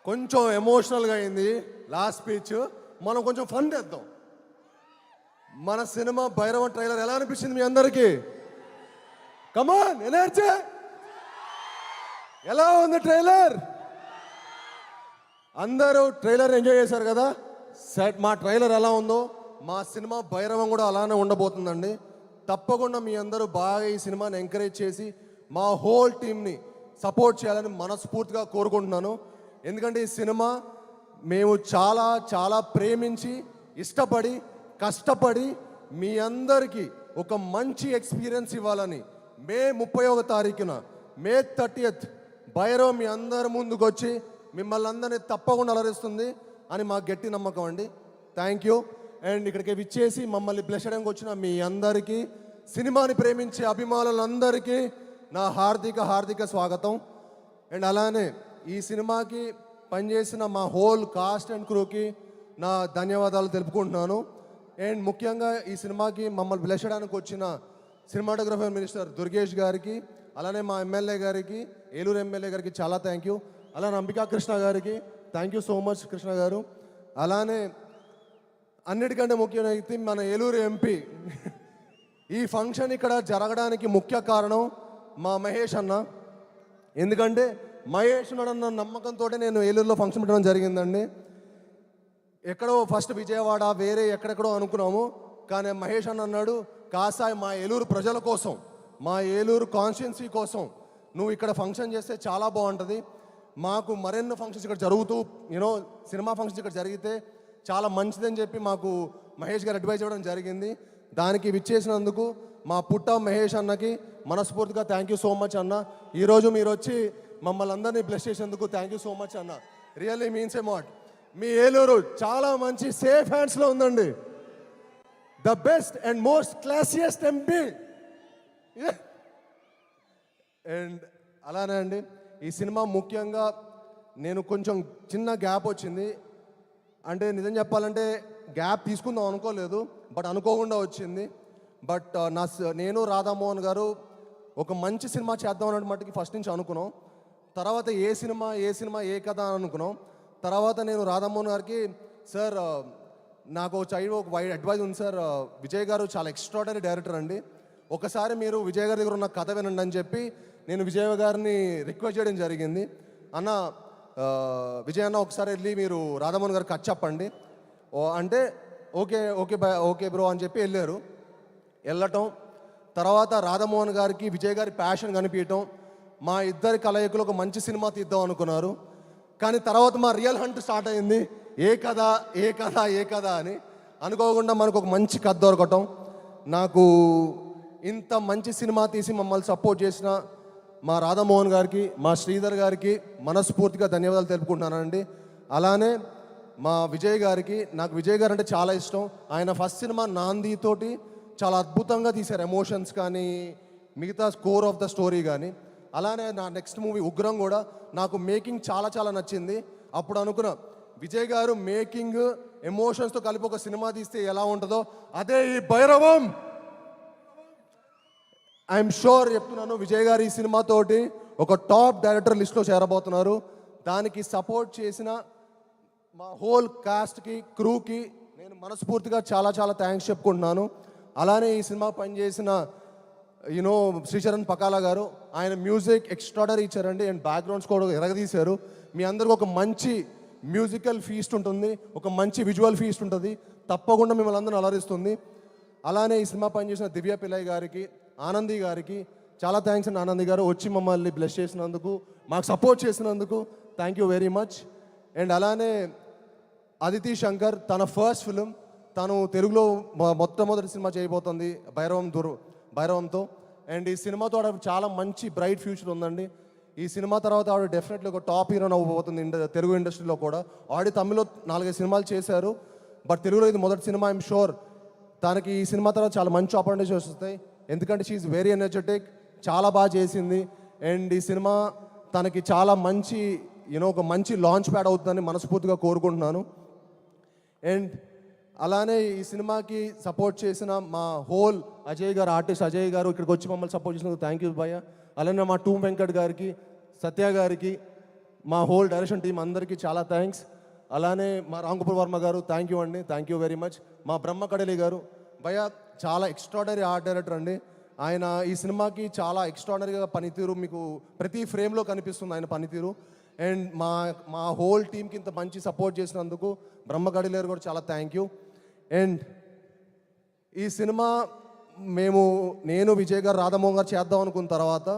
కొంచెం ఎమోషనల్గా అయింది లాస్ట్ స్పీచ్. మనం కొంచెం ఫన్ చేద్దాం. మన సినిమా భైరవ ట్రైలర్ ఎలా అనిపించింది మీ అందరికీ? కమాన్ ఎనర్జీ. ఎలా ఉంది ట్రైలర్? అందరూ ట్రైలర్ ఎంజాయ్ చేశారు కదా? సెట్ మా ట్రైలర్ ఎలా ఉందో మా సినిమా భైరవం కూడా అలానే ఉండబోతుందండి. తప్పకుండా మీ అందరూ బాగా ఈ సినిమాని ఎంకరేజ్ చేసి మా హోల్ టీమ్ని సపోర్ట్ చేయాలని మనస్ఫూర్తిగా కోరుకుంటున్నాను. ఎందుకంటే ఈ సినిమా మేము చాలా చాలా ప్రేమించి ఇష్టపడి కష్టపడి మీ అందరికీ ఒక మంచి ఎక్స్పీరియన్స్ ఇవ్వాలని మే 31వ తారీఖున మే 30th భైరవ్ మీ అందరి ముందుకు వచ్చి మిమ్మల్ని అందరినీ తప్పకుండా అలరిస్తుంది అని మా గట్టి నమ్మకం అండి. Thank you. అండ్ ఇక్కడికి విచ్చేసి మమ్మల్ని బ్లెస్ చేయడానికి వచ్చిన మీ అందరికీ, సినిమాని ప్రేమించే అభిమానులందరికీ నా హార్దిక స్వాగతం. అండ్ అలానే ఈ సినిమాకి పనిచేసిన మా హోల్ కాస్ట్ అండ్ క్రూకి నా ధన్యవాదాలు తెలుపుకుంటున్నాను. అండ్ ముఖ్యంగా ఈ సినిమాకి మమ్మల్ని బ్లెస్ చేయడానికి వచ్చిన సినిమాటోగ్రఫర్ మినిస్టర్ దుర్గేష్ గారికి, అలానే మా ఎమ్మెల్యే గారికి, ఏలూరు ఎమ్మెల్యే గారికి చాలా థ్యాంక్ యూ. అలానే అంబికా కృష్ణ గారికి thank you so much Krishna గారు. అలానే అన్నిటికంటే ముఖ్యమైనది మన ఏలూరు ఎంపీ. ఈ ఫంక్షన్ ఇక్కడ జరగడానికి ముఖ్య కారణం మా మహేష్ అన్న. ఎందుకంటే మహేష్ అన్న నమ్మకంతో నేను ఏలూరులో ఫంక్షన్ పెట్టడం జరిగిందండి. ఎక్కడో ఫస్ట్ విజయవాడ వేరే ఎక్కడెక్కడో అనుకున్నాము, కానీ మహేష్ అన్న అన్నాడు, కాసాయి మా ఏలూరు ప్రజల కోసం, మా ఏలూరు కాన్స్టిట్యున్సీ కోసం నువ్వు ఇక్కడ ఫంక్షన్ చేస్తే చాలా బాగుంటుంది. మాకు మరెన్నో ఫంక్షన్స్ ఇక్కడ జరుగుతూ సినిమా ఫంక్షన్స్ ఇక్కడ జరిగితే చాలా మంచిదని చెప్పి మాకు మహేష్ గారు అడ్వైజ్ ఇవ్వడం జరిగింది. దానికి విచ్చేసినందుకు మా పుట్ట మహేష్ అన్నకి మనస్ఫూర్తిగా థ్యాంక్ యూ సో మచ్ అన్న. ఈరోజు మీరు వచ్చి మమ్మల్ని అందరినీ బ్లెస్ చేసేందుకు థ్యాంక్ యూ సో మచ్ అన్న. Really means a lot. మీ ఏలూరు చాలా మంచి సేఫ్ హ్యాండ్స్లో ఉందండి. The best and most classiest MP. And అలానే అండి ఈ సినిమా ముఖ్యంగా నేను కొంచెం చిన్న గ్యాప్ వచ్చింది. అంటే నిజం చెప్పాలంటే గ్యాప్ తీసుకుందాం అనుకోలేదు, బట్ అనుకోకుండా వచ్చింది. బట్ నేను రాధామోహన్ గారు ఒక మంచి సినిమా చేద్దాం అన్నట్టు మట్టుకి ఫస్ట్ నుంచి అనుకున్నాం. తర్వాత ఏ సినిమా ఏ కథ అని అనుకున్నాం. తర్వాత నేను రాధామోహన్ గారికి, సార్ నాకు ఒక వైడ్ అడ్వైజ్ ఉంది సార్, విజయ్ గారు చాలా ఎక్స్ట్రాడనరీ డైరెక్టర్ అండి, ఒకసారి మీరు విజయ్ గారి దగ్గర ఉన్న కథ వినండి అని చెప్పి నేను విజయ్ గారిని రిక్వెస్ట్ చేయడం జరిగింది. అన్న విజయ్ అన్న ఒకసారి వెళ్ళి మీరు రాధామోహన్ గారికి కథ చెప్పండి అంటే ఓకే బ్రో అని చెప్పి వెళ్ళటం. తర్వాత రాధామోహన్ గారికి విజయ్ గారి ప్యాషన్ కనిపించటం, మా ఇద్దరి కలయికలు ఒక మంచి సినిమా తీద్దాం అనుకున్నారు. కానీ తర్వాత మా రియల్ హంట్ స్టార్ట్ అయింది. ఏ కథ అని అనుకోకుండా మనకు ఒక మంచి కథ దొరకటం. నాకు ఇంత మంచి సినిమా తీసి మమ్మల్ని సపోర్ట్ చేసిన మా రాధామోహన్ గారికి, మా శ్రీధర్ గారికి మనస్ఫూర్తిగా ధన్యవాదాలు తెలుపుకుంటున్నానండి. అలానే మా విజయ్ గారికి, నాకు విజయ్ గారు అంటే చాలా ఇష్టం. ఆయన ఫస్ట్ సినిమా నాందితోటి చాలా అద్భుతంగా తీశారు, ఎమోషన్స్ కానీ మిగతా స్కోర్ ఆఫ్ ద స్టోరీ కానీ. అలానే నా నెక్స్ట్ మూవీ ఉగ్రం కూడా నాకు మేకింగ్ చాలా చాలా నచ్చింది. అప్పుడు అనుకున్నా విజయ్ గారు మేకింగ్ ఎమోషన్స్తో కలిపి ఒక సినిమా తీస్తే ఎలా ఉంటుందో అదే ఈ భైరవం. ఐఎమ్ షూర్ చెప్తున్నాను, విజయ్ గారు ఈ సినిమాతోటి ఒక టాప్ డైరెక్టర్ లిస్ట్లో చేరబోతున్నారు. దానికి సపోర్ట్ చేసిన మా హోల్ కాస్ట్కి క్రూకి నేను మనస్ఫూర్తిగా చాలా చాలా థ్యాంక్స్ చెప్పుకుంటున్నాను. అలానే ఈ సినిమా పనిచేసిన శ్రీచరణ్ పకాలా గారు, ఆయన మ్యూజిక్ ఎక్స్ట్రాడనరీ ఇచ్చారండి. అండ్ బ్యాక్గ్రౌండ్స్ కూడా ఎరగదీశారు. మీ అందరికీ ఒక మంచి మ్యూజికల్ ఫీస్ట్ ఉంటుంది, ఒక మంచి విజువల్ ఫీస్ట్ ఉంటుంది, తప్పకుండా మిమ్మల్ని అందరిని అలరిస్తుంది. అలానే ఈ సినిమా పనిచేసిన దివ్య పిల్లయ్య గారికి, ఆనంది గారికి చాలా థ్యాంక్స్ అండి. ఆనంది గారు వచ్చి మమ్మల్ని బ్లెస్ చేసినందుకు, మాకు సపోర్ట్ చేసినందుకు thank you very much. And అలానే అదితి శంకర్, తన ఫస్ట్ ఫిలిం, తను తెలుగులో మొట్టమొదటి సినిమా చేయబోతుంది భైరవంతో. అండ్ ఈ సినిమాతో ఆవిడ చాలా మంచి బ్రైట్ ఫ్యూచర్ ఉందండి. ఈ సినిమా తర్వాత ఆవిడ డెఫినెట్లీ ఒక టాప్ హీరోయిన్ అవ్వబోతుంది తెలుగు ఇండస్ట్రీలో కూడా. ఆల్రెడీ తమిళ్లో 4-5 సినిమాలు చేశారు, బట్ తెలుగులో ఇది మొదటి సినిమా. ఐఎమ్ షూర్ తనకి ఈ సినిమా తర్వాత చాలా మంచి ఆపర్చునిటీస్ వస్తాయి. ఎందుకంటే షీఈ్ వెరీ ఎనర్జెటిక్, చాలా బాగా చేసింది. అండ్ ఈ సినిమా తనకి చాలా మంచి ఒక మంచి లాంచ్ ప్యాడ్ అవుతుందని మనస్ఫూర్తిగా కోరుకుంటున్నాను. అండ్ అలానే ఈ సినిమాకి సపోర్ట్ చేసిన మా హోల్ అజయ్ గారు, ఆర్టిస్ట్ అజయ్ గారు ఇక్కడికి వచ్చి మమ్మల్ని సపోర్ట్ చేసినందుకు థ్యాంక్ యూ భయ్య. అలానే మా టూమ్ వెంకట్ గారికి, సత్య గారికి, మా హోల్ డైరెక్షన్ టీం అందరికీ చాలా థ్యాంక్స్. అలానే మా రామ్ గోపాల్ వర్మ గారు థ్యాంక్ యూ అండి, థ్యాంక్ యూ వెరీ మచ్. మా బ్రహ్మ కడలి గారు భయ్య చాలా ఎక్స్ట్రాడనరీ ఆర్ట్ డైరెక్టర్ అండి. ఆయన ఈ సినిమాకి చాలా ఎక్స్ట్రాడనరీగా పనితీరు మీకు ప్రతి ఫ్రేమ్లో కనిపిస్తుంది ఆయన పనితీరు. అండ్ మా హోల్ టీంకి ఇంత మంచి సపోర్ట్ చేసినందుకు బ్రహ్మ కడలి గారు కూడా చాలా థ్యాంక్ యూ. అండ్ ఈ సినిమా నేను విజయ్ గారు రాధామోహన్ గారు చేద్దాం అనుకున్న తర్వాత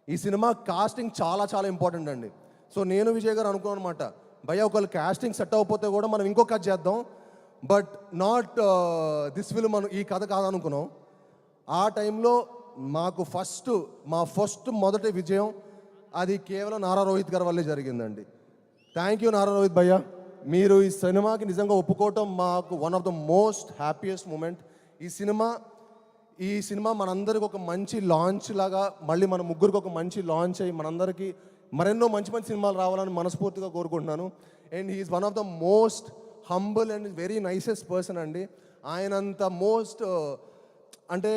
ఈ సినిమా కాస్టింగ్ చాలా చాలా ఇంపార్టెంట్ అండి. సో నేను విజయ్ గారు అనుకున్నాను అనమాట, భయ్య ఒకళ్ళు కాస్టింగ్ సెట్ అవ్వకపోతే కూడా మనం ఇంకో కథ చేద్దాం, బట్ నాట్ దిస్ ఫిల్మ్ మనం ఈ కథ కాదనుకున్నాం. ఆ టైంలో మాకు మా మొదటి విజయం అది కేవలం నారా రోహిత్ గారి వల్లే జరిగిందండి. థ్యాంక్ యూ నారా రోహిత్ భయ్య, మీరు ఈ సినిమాకి నిజంగా ఒప్పుకోవటం మాకు one of the most happiest moment. ఈ సినిమా మనందరికి ఒక మంచి లాంచ్ లాగా, మళ్ళీ మన ముగ్గురికి ఒక మంచి లాంచ్ అయ్యి మనందరికీ మరెన్నో మంచి మంచి సినిమాలు రావాలని మనస్ఫూర్తిగా కోరుకుంటున్నాను. And he is one of the most humble and very nicest person అండి. ఆయనంత అంటే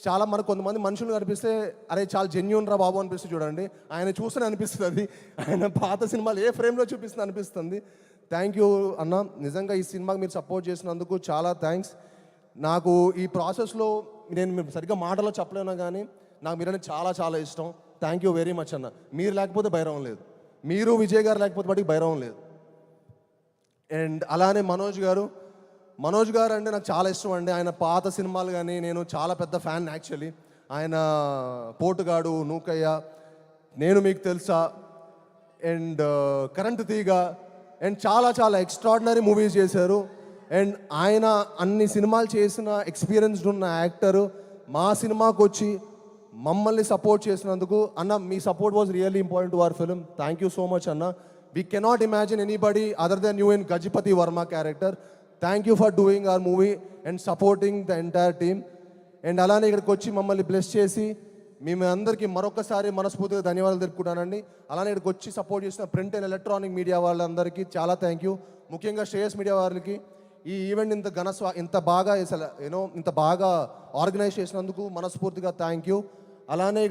చాలా మనకు కొంతమంది మనుషులు కనిపిస్తే అరే చాలా జెన్యూన్ రా బాబు అనిపిస్తుంది చూడండి, ఆయన చూస్తూనే అనిపిస్తుంది. అది ఆయన పాత సినిమాలు ఏ ఫ్రేమ్లో చూపిస్తుంది అనిపిస్తుంది. థ్యాంక్ యూ అన్న, నిజంగా ఈ సినిమాకి మీరు సపోర్ట్ చేసినందుకు చాలా థ్యాంక్స్. నాకు ఈ ప్రాసెస్లో నేను సరిగ్గా మాటలో చెప్పలేను కానీ నాకు మీరంటే చాలా చాలా ఇష్టం. థ్యాంక్ యూ వెరీ మచ్ అన్న. మీరు లేకపోతే భైరవం లేదు, మీరు విజయ్ గారు లేకపోతే వాటికి భైరవం లేదు. అండ్ అలానే మనోజ్ గారు అంటే నాకు చాలా ఇష్టం అండి. ఆయన పాత సినిమాలు కానీ నేను చాలా పెద్ద ఫ్యాన్ యాక్చువల్లీ. ఆయన పోటుగాడు, నూకయ్య, నేను మీకు తెలుసా, అండ్ కరెంటు తీగ, అండ్ చాలా చాలా ఎక్స్ట్రాడినరీ మూవీస్ చేశారు. అండ్ ఆయన అన్ని సినిమాలు చేసిన ఎక్స్పీరియన్స్డ్ ఉన్న యాక్టరు మా సినిమాకి వచ్చి మమ్మల్ని సపోర్ట్ చేసినందుకు అన్న, మీ support was really important to our film. Thank you so much అన్న. We cannot imagine anybody other than you in Gajapathi Varma character. Thank you for doing our movie and supporting the entire team. And అలానే ఇక్కడికి వచ్చి మమ్మల్ని bless చేసి మేము అందరికీ మరొకసారి మనస్ఫూర్తిగా ధన్యవాదాలు తెలుపుకుంటానండి. అలానే ఇక్కడికి వచ్చి సపోర్ట్ చేసిన ప్రింట్ అండ్ ఎలక్ట్రానిక్ మీడియా వాళ్ళందరికీ చాలా థ్యాంక్ యూ. ముఖ్యంగా శ్రేయస్ మీడియా వారికి ఈ ఈవెంట్ ఇంత బాగా ఆర్గనైజ్ చేసినందుకు మనస్ఫూర్తిగా థ్యాంక్ యూ. అలానే